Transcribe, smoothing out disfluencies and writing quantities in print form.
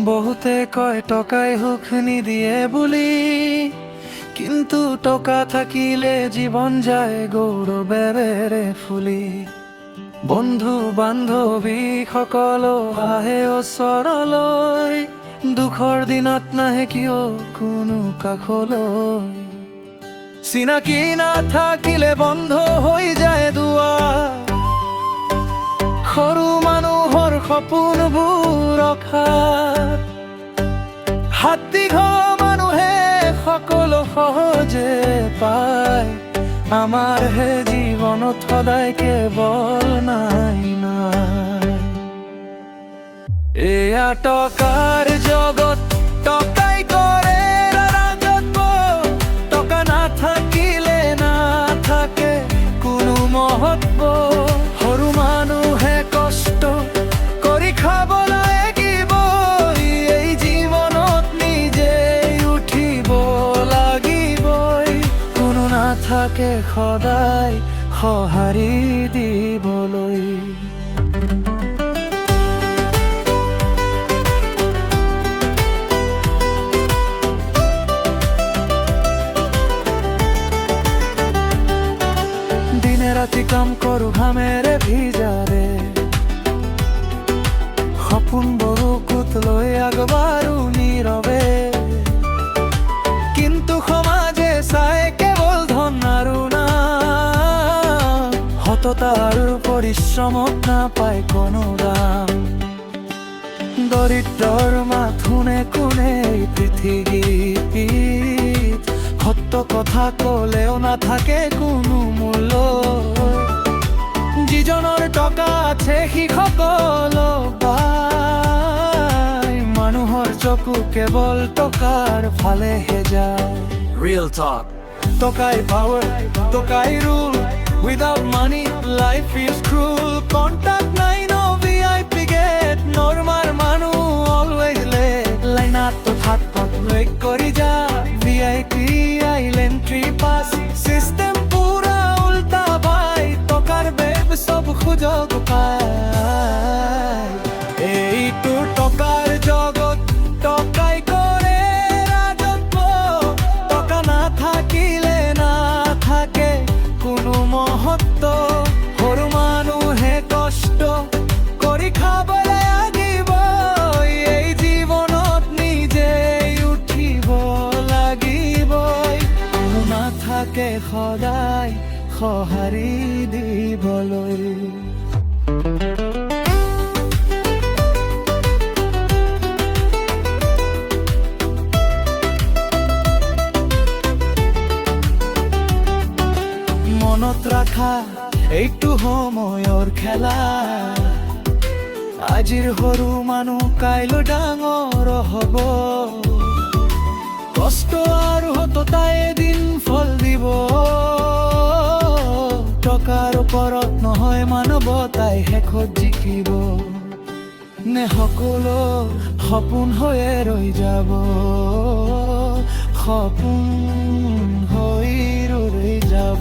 বহুতে কয় টকাই সুখ নিদিয়ে বুলি, কিন্তু টকা থাকিলে জীৱন যায় গৌৰৱেৰে ফুলি। বন্ধু বান্ধৱী সকলো আহে ওচৰলৈ, দুখৰ দিনত নাহে কিয় কোনো কাষলৈ। চিনাকি নাথাকিলে বন্ধ হৈ যায় দুৱাৰ, সৰু মানুহৰ সপোনবোৰ ৰখাত। হাত দীঘল মানুহে সকলো সহজে পায়, আমাৰ হে জীৱনত সদায় কেৱল নাই নাই। এয়া টকাৰ জগত, টকাই কৰে ৰাজত্ব। টকা নাথাকিলে নাথাকে কোনো মহত্ব। সৰু মানুহে কষ্ট কৰি খাব লাগিব, এই জীৱনত নিজেই উঠিব লাগিবই। কোনো নাথাকে সদায় সঁহাৰি দিবলৈ। দিনে ৰাতি কাম কৰো ঘামেৰে ভিজাৰে, সপোনবোৰ বুকুত লৈ আগবাঢ়ো নীৰৱে। কিন্তু সমাজে চাই কেৱল ধন আৰু নাম, সততা আৰু পৰিশ্ৰমত নাপায় কোনো দাম। দৰিদ্ৰৰ মাথোনে কোনে এই পৃথিৱীত, সত্য কথা ক'লেও নাথাকে কোনো মূল্য। যিজনৰ টকা আছে সি সকলো পায়, মানুহৰ চকু কেৱল টকাৰ ফালেহে যায়। Real talk, টকাই power, টকাই rule. Without money, life feels cruel. Contact নাই, no VIP gate. Normal মানুহ always late. লাইনাত হাত পাত লৈ কৰি যা, VIP আইলেণ্ড ট্ৰি পাছ। চিষ্টেম পুৰা উল্টা পায়, টকাৰ বেব সব সুযোগ পায়। এইটো টকাৰ জগত, টকাই কৰে ৰাজত্ব। টকা নাথাকিলে নাথাকে কোনো মহত্ব। সৰু মানুহে কষ্ট কৰি খাবলৈ লাগিব, এই জীৱনত নিজেই উঠিব লাগিবই। কোনো নাথাকে সদায় সঁহাৰি দিবলৈ। মনত ৰাখা এইটো সময়ৰ খেলা, আজিৰ সৰু মানুহ কাইলৈ ডাঙৰ হ'ব। কষ্ট আৰু সততাই এদিন ফল দিব, টকাৰ ওপৰত নহয় মানৱতাই শেষত জিকিব। নে সকলো সপোন হৈয়ে ৰৈ যাব, সপোন হৈ ৰৈ যাব।